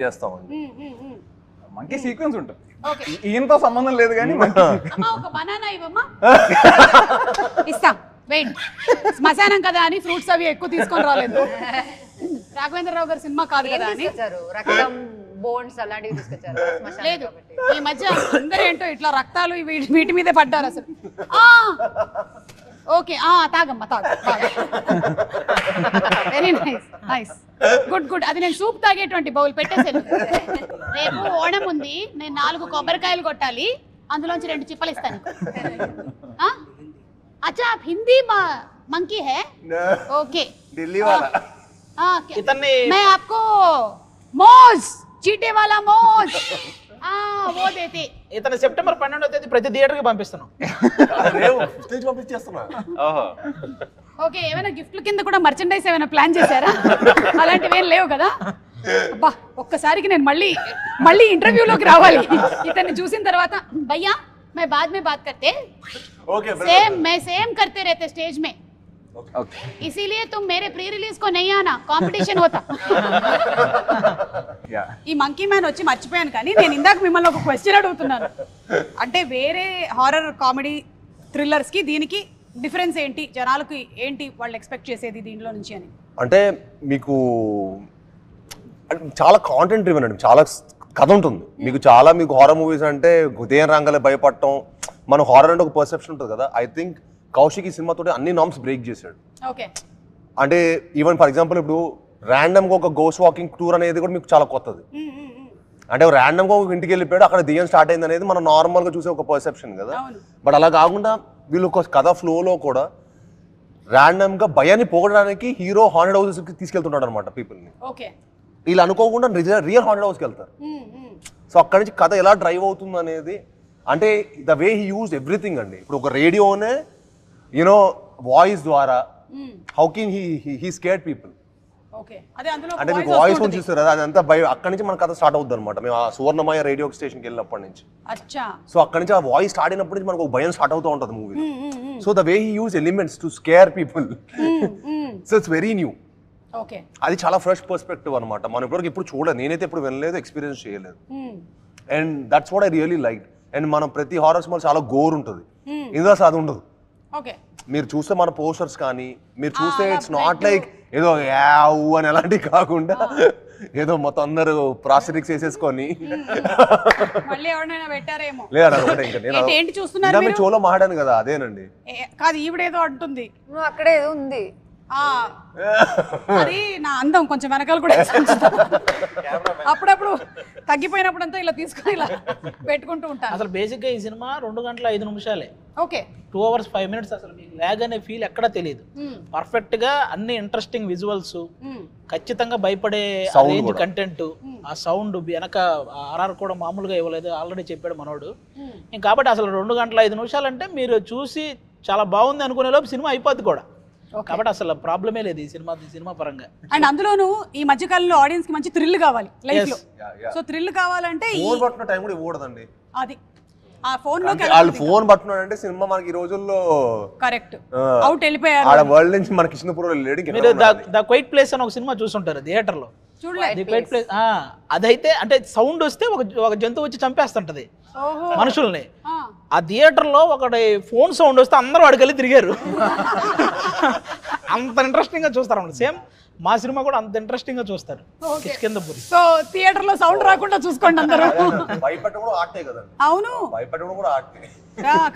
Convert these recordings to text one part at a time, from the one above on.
చేస్తామండి. Monkey sequence ఉంటుంది. ఈయనతో సంబంధం లేదు కానీ ఒక బనానా ఇవ్వమ్మా. ఇస్తాం, వెయిట్. శ్మశానం కదా అని ఫ్రూట్స్ అవి ఎక్కువ తీసుకొని రాలేదు. రాఘవేంద్రరావు గారి సినిమా కాదు కదా అని రక్తం బోన్స్ అలాంటివి తీసుకొచ్చారు. లేదు, ఈ మధ్య అందరూ ఏంటో ఇట్లా రక్తాలు వీటి మీదే పడ్డారు అసలు. ఓకే, తాగమ్మా తాగు. Very nice, nice, good good. అది నేను సూప్ తాగేటువంటి బౌల్ పెట్టేసాను. రేపు ఓణం ఉంది, నేను 4 కొబ్బరికాయలు కొట్టాలి, అందులోంచి 2 చిప్పలు ఇస్తాను. अच्छा आप हिंदी मंकी है? ओके, दिल्ली वाला. मैं आपको मोज, चीटे वाला मोज वो देते. ఇతను సెప్టెంబర్ 12వ తేదీ ప్రతి థియేటర్కి పంపిస్తున్నాం. ఓకే, ఏమైనా గిఫ్ట్ల కింద కూడా మర్చెండైజ్ ఏమైనా ప్లాన్ చేశారా? అలాంటివి ఏం లేవు కదా? అబ్బా, ఒక్కసారికి నేను మళ్ళీ ఇంటర్వ్యూలోకి రావాలి ఇతన్ని చూసిన తర్వాత. భయ్యా मैं बाद में बात करते. ओके, मैं सेम करते रहते स्टेज में. ఓకే. इसीलिए तुम मेरे प्री रिलीज को नहीं आना, कंपटीशन होता. ఈ మంకీ మ్యాన్ వచ్చి మర్చిపోయాను, కానీ నేను ఇందాక మిమ్మల్ని ఒక క్వశ్చన్ అడుగుతున్నాను. అంటే వేరే హారర్ కామెడీ థ్రిల్లర్స్ కి దీనికి డిఫరెన్స్ ఏంటి, జనాలకు ఏంటి వాళ్ళు ఎక్స్పెక్ట్ చేసేది దీనిలో నుంచి అని? అంటే మీకు చాలా కాంటెంట్ డ్రివెన్ అండి, చాలా కథ ఉంటుంది మీకు. మీకు హారర్ మూవీస్ అంటే ఉదయం రంగాలే భయపడటం, మన హారర్ అంటే ఒక పర్సెప్షన్ ఉంటుంది కదా. ఐ థింక్ కౌశిక్ ఈ సినిమాతో అన్ని నామ్స్ బ్రేక్ చేశాడు. ఓకే, అంటే ఈవెన్ ఫర్ ఎగ్జాంపుల్ ఇప్పుడు ర్యాండమ్గా ఒక గోస్ట్ వాకింగ్ టూర్ అనేది కూడా మీకు చాలా కొత్తది. అంటే ర్యాండమ్గా ఒక ఇంటికి వెళ్ళిపోయాడు, అక్కడ దెయ్యం స్టార్ట్ అయింది అనేది మనం నార్మల్గా చూసే ఒక పర్సెప్షన్ కదా. బట్ అలా కాకుండా వీళ్ళు ఒక కథ ఫ్లోలో కూడా ర్యాండమ్గా భయాన్ని పోగొట్టడానికి హీరో హాంటెడ్ హౌసెస్కి తీసుకెళ్తుంటాడు అనమాట పీపుల్ని. ఓకే, వీళ్ళు అనుకోకుండా రియల్ హాంటెడ్ హౌస్కి వెళ్తారు. సో అక్కడి నుంచి కథ ఎలా డ్రైవ్ అవుతుంది అనేది, అంటే the way he used everything అండి. ఇప్పుడు ఒక రేడియోనే యూనో వాయిస్ ద్వారా how can he scared people. అంటే మీకు వాయిస్ నుంచి చూస్తారు కదా, అదంతా అక్కడి నుంచి మన కథ స్టార్ట్ అవుతుంది అనమాట. మేము ఆ సువర్ణమయ రేడియో స్టేషన్కి వెళ్ళినప్పటి నుంచి. సో అక్కడి నుంచి ఆ వాయిస్ స్టార్ట్ అయినప్పటి నుంచి మనకు ఒక భయం స్టార్ట్ అవుతూ ఉంటుంది movie. So the way he use elements to scare people, so it's very new. అది చాలా ఫ్రెష్ పర్స్పెక్టివ్ అనమాట. మనం ఇప్పుడు చూడలేదు, నేనైతే ఎప్పుడు వినలేదు, ఎక్స్పీరియన్స్ చేయలేదు. And that's what I really like. And మనం ప్రతి హారర్ సినిమా చాలా గోర్ ఉంటుంది, ఇందులో అసలు అది ఉండదు. మీరు చూస్తే మన పోస్టర్స్ కానీ మీరు చూస్తే ఇట్స్ నాట్ లైక్ ఏదో యావ్ అని అలాంటివి కాకుండా ఏదో మొత్తం అందరూ ప్రాస్థెటిక్స్ వేసేసుకొని లేదా చోలో మాట్లాడాను కదా, అదేనండి. కాదు, ఈవిడేదో అంటుంది, అక్కడే ఏదో ఉంది. అది నా అందం కొంచెం వెనకాల కూడా అప్పుడప్పుడు తగ్గిపోయినప్పుడు అంతా ఇలా తీసుకొని ఇలా పెట్టుకుంటూ ఉంటాను. అసలు బేసిక్ గా ఈ సినిమా 2 గంటల 5 నిమిషాలే. Okay, 2 hours 5 minutes. అసలు మీకు ల్యాగ్ అనే ఫీల్ ఎక్కడా తెలియదు. పర్ఫెక్ట్ గా అన్ని ఇంట్రెస్టింగ్ విజువల్స్, ఖచ్చితంగా భయపడే రేంజ్ కంటెంట్, ఆ సౌండ్ వెనక ఆర్ఆర్ కూడా మామూలుగా ఇవ్వలేదు, ఆల్రెడీ చెప్పాడు మనోడు. కాబట్టి అసలు 2 గంటల 5 నిమిషాలు అంటే మీరు చూసి చాలా బాగుంది అనుకునే లోపు సినిమా అయిపోద్ది కూడా. కాబట్టి అసలు ప్రాబ్లమే లేదు ఈ సినిమా పరంగా. అండ్ అందులోనూ ఈ మధ్య కాలంలో ఆడియన్స్ కి మంచి థ్రిల్ కావాలి లైఫ్ లో. సో థ్రిల్ కావాలంటే ఫోన్ పట్టుకున్న టైం కూడా ఇవ్వకూడదండి. అది ఆ ఫోన్ లో వాళ్ళు ఫోన్ పట్టుకున్నాడంటే సినిమా మనకి ఈ రోజుల్లో కరెక్ట్ అవుట్ వెళ్ళిపోయారు. ఆడ వరల్డ్ నుంచి మన కృష్ణపూర్ లేడు. మీరు ద క్వైట్ ప్లేస్ అని ఒక సినిమా చూసుంటారు థియేటర్ లో. చూడలేదు. క్వైట్ ప్లేస్ అదైతే అంటే సౌండ్ వస్తే ఒక జంతువు వచ్చి చంపేస్తుంటది మనుషుల్ని. ఆ థియేటర్ లో ఒకటి ఫోన్ సౌండ్ వస్తే అందరూ అడిగెళ్ళి తిరిగారు. అంత ఇంట్రెస్టింగ్ గా చూస్తారు అన్నమాట. సేమ్ మా సినిమా కూడా అంత ఇంట్రెస్టింగ్ గా చూస్తారు కిష్కింధపురి. సో థియేటర్ లో సౌండ్ రాకుండా చూసుకోండి అందరూ. భయపెట్టడం కూడా ఆర్టే కదండి. అవును, భయపెట్టడం కూడా ఆర్టే.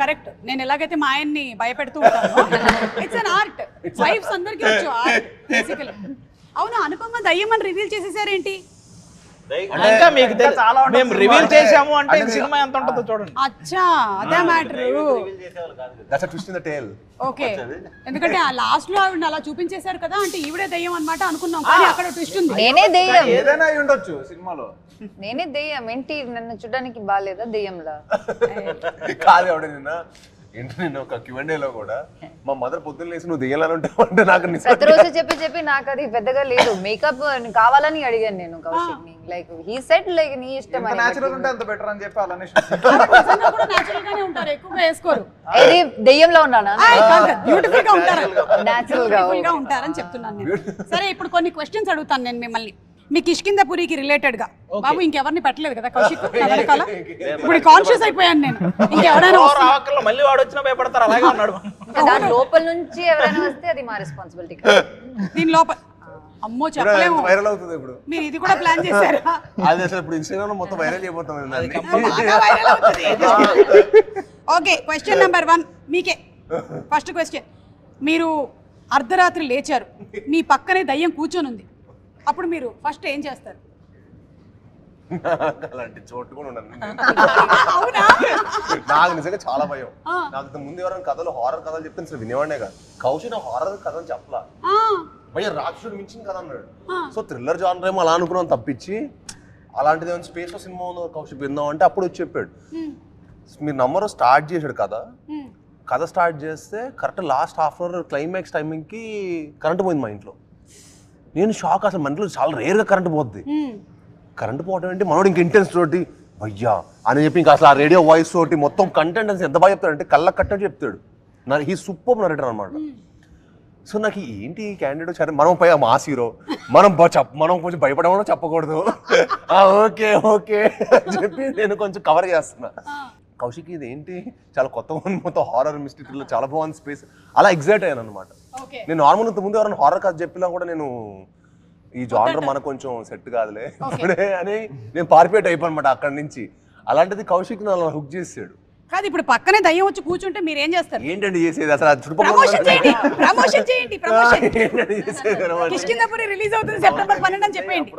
కరెక్ట్. నేను ఎలాగైతే మా ఆయన్ని భయపెడుతూ ఉంటాను, ఇట్స్ అన్ ఆర్ట్. వైఫ్స్ అందరికీ వచ్చు ఆర్ట్ బేసికలీ. అవును, అనుపమ దయ్యం అని రివీల్ చేసేసారేంటి? ఇంకా మీకు మేము రివీల్ చేసాము అంటే సినిమా ఎంత ఉంటుందో చూడండి. అచ్చా, అదే matter. That's a twist in the tale. Okay, ఎందుకంటే ఆ లాస్ట్ లో ఆవిడ అలా చూపించేశారు కదా, అంటే ఈవిడే దయ్యం అన్నమాట అనుకున్నాం, కానీ అక్కడ ట్విస్ట్ ఉంది. నేనే దయ్యం, ఏదైనా అయి ఉండొచ్చు సినిమాలో. నేనే దయ్యం ఏంటి? నన్ను చూడడానికి బాగాలేదా దయ్యంలా? కాదు, ఆవిడ నేను ఒక Q&Aలో కూడా మా మదర్ పొద్దున్న లేసి నువ్వు దిగాలని ఉంటావు అంటే నాకు ప్రతిరోజు చెప్పి నాకు అది పెద్దగా లేదు. మేకప్ కావాలని అడిగాను నేను కౌశిక్ ని. లైక్ హీ సెడ్ లైక్ నీ ఇష్టం అని. నేచురల్ ఉంటే అంత బెటర్ అని చెప్పి అలానే కూడా నేచురల్ గానే ఉంటారు, ఎక్కువగా వేసుకోరు. ఇది దెయ్యంలో ఉన్నానా? బ్యూటిఫుల్ గా ఉంటారు, నేచురల్ గా ఉంటారని చెప్తున్నాను నేను. సరే, ఇప్పుడు కొన్ని క్వశ్చన్స్ అడుగుతాను నేను మిమ్మల్ని. మీ కిష్కిందపురికి రిలేటెడ్ గా బాబు ఇంకెవరిని పెట్టలేదు కదా కౌశిక్ నా వెనకాల ఇప్పుడు కాన్షియస్ అయిపోయాను నేను ఇంకెవరైనా రావక్కర్లో మళ్ళీ వాడు వచ్చినా భయపడతారు అలాగే ఉన్నాడు ఇంకా దాని లోపల నుంచి ఎవరైనా వస్తే అది మా రెస్పాన్సిబిలిటీ. దీని లోపల అమ్మో చెప్పలేము వైరల్ అవుతుంది ఇప్పుడు. మీరు ఇది కూడా ప్లాన్ చేశారా? అది అసలు ఇప్పుడు ఇన్స్టాగ్రామ్ మొత్తం వైరల్ అయిపోతాం. ఓకే క్వశ్చన్ నెంబర్ 1 మీకే. ఫస్ట్ క్వశ్చన్, మీరు అర్ధరాత్రి లేచారు, మీ పక్కనే దయ్యం కూర్చొని ఉంది, అప్పుడు మీరు ఫస్ట్ ఏం చేస్తారు? అలాంటి చోటు కూడా ఉండదు. అవునా? నాకు నిజంగా చాలా భయం. నాకు ముందు ఎవరైనా కథలు హారర్ కథలు చెప్తే అసలు వినేవాడే కాదు. కౌశిక్ నాకు హారర్ కథలు చెప్పలా, భయ రాక్షసుడు మించిన కథ అన్నాడు. సో థ్రిల్లర్ జానర్ ఏమో అలా అనుకున్నాను తప్పించి అలాంటిది ఏమైనా స్పేస్ లో సినిమా ఉందో కౌశిక్ విందాం అంటే అప్పుడు వచ్చి చెప్పాడు. మీరు నంబర్ స్టార్ట్ చేశాడు కథ స్టార్ట్ చేస్తే correct last half hour climax టైమింగ్కి కరెంట్ పోయింది మా ఇంట్లో. నేను షాక్, అసలు మన ఇంట్లో చాలా రేర్గా కరెంట్ పోద్ది. కరెంట్ పోవడం ఏంటి, మనోడు ఇంక ఇంటెన్స్ తోటి భయ్యా అని చెప్పి ఇంకా అసలు ఆ రేడియో వాయిస్ తోటి మొత్తం కంటెంట్ ఎంత బాగా చెప్తాడు అంటే కళ్ళ కట్టని చెప్తాడు. హీ సూపర్ నరేటర్ అనమాట. సో నాకు ఏంటి క్యాండిడేట్ సరే మనం పై మాస్ హీరో మనం కొంచెం భయపడమో చెప్పకూడదు. ఓకే ఓకే అని చెప్పి నేను కొంచెం కవర్ చేస్తున్నా. కౌశిక్ ఇది ఏంటి చాలా కొత్తగా ఉంది, మొత్తం హారర్ మిస్టరీలో చాలా బాగుంది స్పేస్, అలా ఎగ్జైట్ అయ్యాను అనమాట. నేను నార్మల్ ముందు ఎవరైనా హారర్ కథ చెప్పినా కూడా నేను ఈ జానర్ మనకు కొంచెం సెట్ కాదులే ఇప్పుడే అని నేను పారిపోయేట్ అయిపోయాను అనమాట అక్కడి నుంచి. అలాంటిది కౌశిక్ అలా హుక్ చేసాడు. కాదు ఇప్పుడు పక్కనే దయ్యం వచ్చి కూర్చుంటే మీరు ఏం చేస్తారు? ఏంటండి చేసేది అసలు ప్రమోషన్ చేయండి. కిష్కిందపురి రిలీజ్ అవుతుంది సెప్టెంబర్ 12 అని చెప్పేయండి.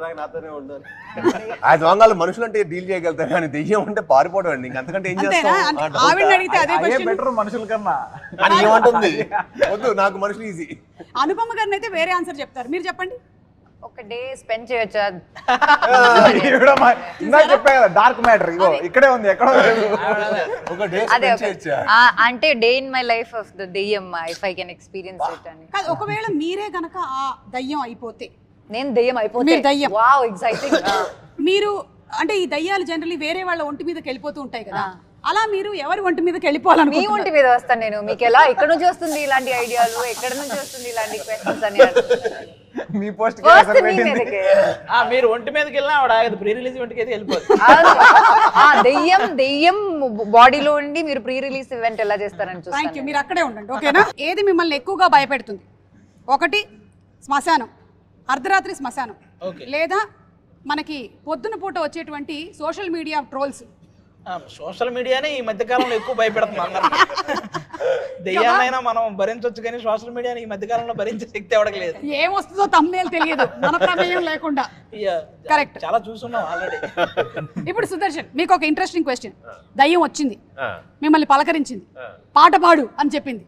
ఆ దొంగలు మనుషులు అంటే డీల్ చేయగలుగుతారు కానీ దెయ్యం అంటే పారిపోవడం అండి. ఇంకంతకంటే ఏం చేస్తాం? ఆవిడని అడిగితే అదే క్వశ్చన్. బెటర్ మనుషుల కన్నా అని ఏమంటుంది? వద్దు నాకు మనుషులు ఈజీ. అనుపమ గారిని అయితే వేరే ఆన్సర్ చెప్తారు, మీరు చెప్పండి. ఒక డే స్పెండ్ చేయొచ్చా? చెప్పా కదా డార్క్ మ్యాటర్ ఇగో ఇక్కడే ఉంది, ఎక్కడ ఒక డే అదే అంటే day in my life of the దెయ్యం if I can experience it అని. కాదు ఒకవేళ మీరే గనక ఆ దయ్యం అయిపోతే, నేను దెయ్యం అయిపోతే మీరు దయ్యం. Wow exciting. మీరు అంటే ఈ దయ్యాలు జనరల్లీ వేరే వాళ్ళ ఒంటి మీదకి వెళ్ళిపోతూ ఉంటాయి కదా, అలా మీరు ఎవరి ఒంటి మీదకి వెళ్ళిపోవాలనుకుంటున్నారు? మీ ఒంటి మీద వస్తాను నేను. మీకు ఎలా ఎక్కడ నుంచి వస్తుంది ఇలాంటి ఐడియాలు, ఎక్కడ నుంచి వస్తుంది ఇలాంటి క్వశ్చన్స్ అని? మీ పోస్ట్ మీరు ఒంటి మీదకి వెళ్ళినా ఆవిడ ఆగదు, ప్రీ రిలీజ్ ఈవెంట్కి అయితే వెళ్ళిపోదు. దెయ్యం బాడీలో ఉండి మీరు ప్రీ రిలీజ్ ఈవెంట్ ఎలా చేస్తారని చూస్తాను. థ్యాంక్ యూ, మీరు అక్కడే ఉండండి ఓకేనా. ఏది మిమ్మల్ని ఎక్కువగా భయపెడుతుంది? ఒకటి శ్మశానం, అర్ధరాత్రి శ్మశానం, లేదా మనకి పొద్దున పూట వచ్చేటువంటి సోషల్ మీడియా ట్రోల్స్. సోషల్ మీడియానే ఈ మధ్యకాలంలో ఎక్కువ భయపెడుతుంది అందరికీ. దెయ్యాన్నైనా మనం భరించవచ్చు కానీ సోషల్ మీడియాని ఈ మధ్యకాలంలో భరించే శక్తి ఎవరికి లేదు. ఏమొస్తుందో తమ్నేల్ తెలియదు మన ప్రమేయం లేకుండా. కరెక్ట్, చాలా చూస్తున్నాం ఆల్రెడీ. ఇప్పుడు సుదర్శన్ మీకు ఒక ఇంట్రెస్టింగ్ క్వశ్చన్. దయ్యం వచ్చింది, మిమ్మల్ని పలకరించింది, పాట పాడు అని చెప్పింది,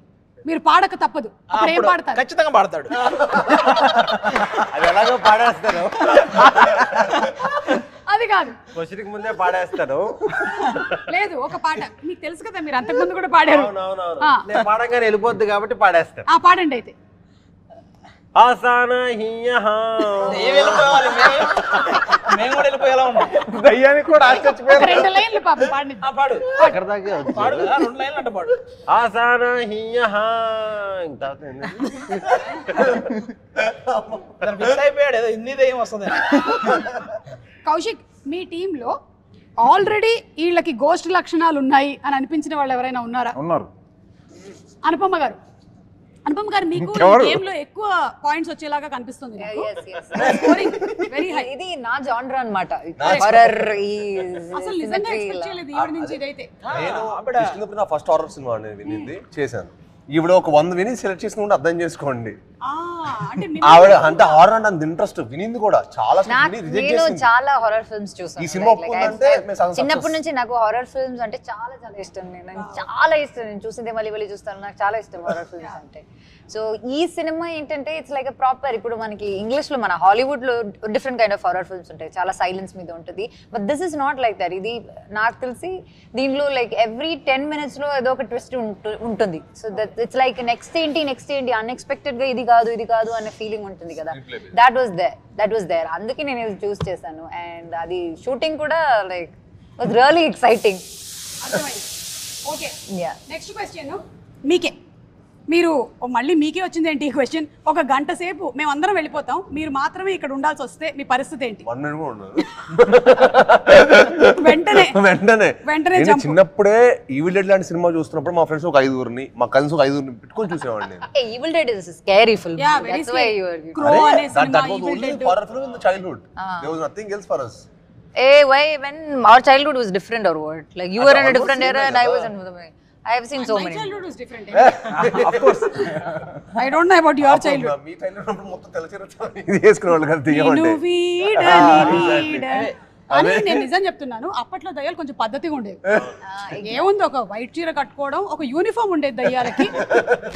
మీరు పాడక తప్పదు, అప్పుడు ఏం పాడతారు? ఖచ్చితంగా పాడతాడు. అది ఎలాగో పాడేస్తారు, అది కాదు క్వశ్చన్కి ముందే పాడేస్తాను. లేదు ఒక పాట మీకు తెలుసు కదా, మీరు అంతకుముందు కూడా పాడారు. నేను పాడంగానే వెళ్ళిపోద్ది కాబట్టి పాడేస్తాను. పాడండి అయితే. ఆసానా హియహా మేము కూడా వెళ్ళిపోయేలా ఉన్నాం. దయ్యానికి కూడా ఆశ్చర్యపోయారు. 2 లైన్లు పాపం పాడండి. పాడు అక్కడ దాకా పాడు, 2 లైన్లు అంటే పాడు. ఆసానా హియహా ఇంకా ఫిక్స్ అయిపోయాడు, ఏదో హిందీ దయ్యం వస్తుంది. కౌశిక్ మీ టీంలో ఆల్రెడీ వీళ్ళకి గోస్ట్ లక్షణాలు ఉన్నాయి అని అనిపించిన వాళ్ళు ఎవరైనా ఉన్నారా? ఉన్నారు. అనుపమ గారు మీకు గేమ్ లో ఎక్కువ పాయింట్స్ వచ్చేలాగా కనిపిస్తుంది. Very high. ఇది నా జానర్ అన్నమాట, హారర్. అసలు నిజంగా ఎక్స్పెక్ట్ చేయలేదు ఈవిడ నుంచి ఇదైతే. నేను నా ఫస్ట్ హారర్ సినిమా అనేది వినింది చేశాను. ఈవిడ ఒక 100 విని సెలెక్ట్ చేసుకుంటే అర్థం చేసుకోండి. ఆవిడ అంటే హారర్ అంటే అంత ఇంట్రెస్ట్, వినింది కూడా చాలా. నేను చాలా హారర్ ఫిల్మ్స్ చూసాను. ఈ సినిమా ఒప్పుకుందంటే చిన్నప్పటి నుంచి నాకు హారర్ ఫిల్మ్స్ అంటే చాలా చాలా ఇష్టం. నేను చాలా ఇష్టం, నేను చూసిందే మళ్ళీ చూస్తాను, నాకు చాలా ఇష్టం హారర్ ఫిల్మ్స్ అంటే. సో ఈ సినిమా ఏంటంటే ఇట్స్ లైక్ ప్రాపర్, ఇప్పుడు మనకి ఇంగ్లీష్ లో మన హాలీవుడ్ లో different kind of horror films ఉంటాయి, చాలా సైలెన్స్ మీద ఉంటుంది. But this is not like that. ఇది నాకు తెలిసి దీనిలో లైక్ ఎవ్రీ 10 minutes లో ఏదో ఒక ట్విస్ట్ ఉంటుంది. So that it's like next ఏంటి అన్ఎక్స్పెక్టెడ్ గా ఇది కాదు అనే ఫీలింగ్ ఉంటుంది కదా. దట్ వాస్ దేర్ అందుకే నేను ఇది చూస్ చేశాను. అండ్ అది షూటింగ్ కూడా like was really exciting. Okay next question మీకే. మీరు మళ్ళీ మీకే వచ్చింది ఏంటి ఈ క్వశ్చన్, ఒక గంట సేపు మేమందరం వెళ్ళిపోతాం, మీరు మాత్రమే ఇక్కడ ఉండాల్సి వస్తే మీ పరిస్థితి ఏంటి? 1 minute కూడా ఉండదు. వెంటనే వెంటనే నేను చిన్నప్పుడే ఈవిల్ డెడ్ లాంటి సినిమా చూస్తున్నప్పుడు మా ఫ్రెండ్స్ ఒక 5 మా కజిన్స్ ఒక 5 పెట్టుకొని చూసేవాడిని నేను. Evil dead is scary film. Yeah, very that's why you are. Crow అనే That సినిమా, was Evil only Dead. horror film in the childhood. There was nothing else for us. Why when our childhood was different or what? Like you were in a different era and I was in I have seen so My many. childhood was different. Of course. I don't know about your childhood. Me childhood అప్పుడు మొత్తం తెల్లచీర ఇది వేసుకునేవాళ్ళు కదా దెయ్యం అంటే. నిన్ను వీడని అని నేను నిజం చెప్తున్నాను, అప్పట్లో దయ్యాలు కొంచెం పద్ధతిగా ఉండేవి. ఏముంది, ఒక వైట్ చీర కట్టుకోవడం, ఒక యూనిఫామ్ ఉండేది దయ్యాలకి,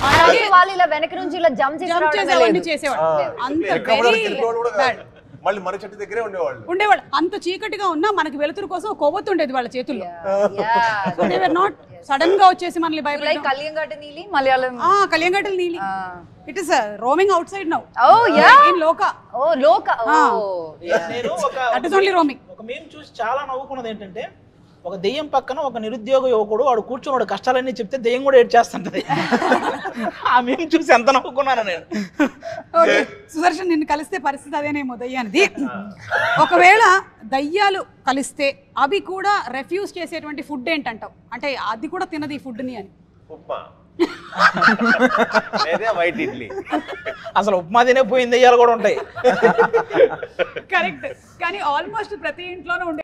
అలాగే వాళ్ళు ఇలా వెనక నుంచి ఇలా జంప్ చేసేవాడిని చేసేవాడు. అంత ఎక్కడప్పుడు వెరీ వెళ్ళేవాళ్ళు కూడా కాదు. మళ్ళీ మర్రి చెట్టు దగ్గరే ఉండేవాళ్ళు. అంత చీకటిగా ఉన్నా మనకి వెలుతురు కోసం కొవ్వొత్తు ఉండేది వాళ్ళ చేతుల్లో. నాట్ సడన్ గా వచ్చేసి మనల్ని భయపెట్టారు. కలియంగట్ట నీలి మలయాళం. కలియంగట్టల నీలి. It is roaming out side now. In లోకా. లోకా. నేను దట్ ఇస్ ఓన్లీ రోమింగ్. ఒక మేము చూసి చాలా నవ్వుకున్నది ఏంటంటే, ఒక దెయ్యం పక్కన ఒక నిరుద్యోగ యువకుడు వాడు కూర్చొని కష్టాలన్నీ చెప్తే దెయ్యం కూడా ఏడ్చేస్తుంటది. ఆ మేము చూసి ఎంత నవ్వుకున్నాను నేను. ఓకే సుదర్శన్, నిన్ను కలిస్తే పరిస్థితి అదేనేమో దయ్యానిది. ఒకవేళ దయ్యాలు కలిస్తే అవి కూడా రెఫ్యూజ్ చేసేటువంటి ఫుడ్ ఏంటంటావు? అంటే అది కూడా తినదు ఈ ఫుడ్ ని అని. ఉప్మా లేదా వైట్ ఇడ్లీ. అసలు ఉప్మా తినే పోయిన దెయ్యాలు కూడా ఉంటాయి. కరెక్ట్, కానీ ఆల్మోస్ట్ ప్రతి ఇంట్లోనూ ఉండే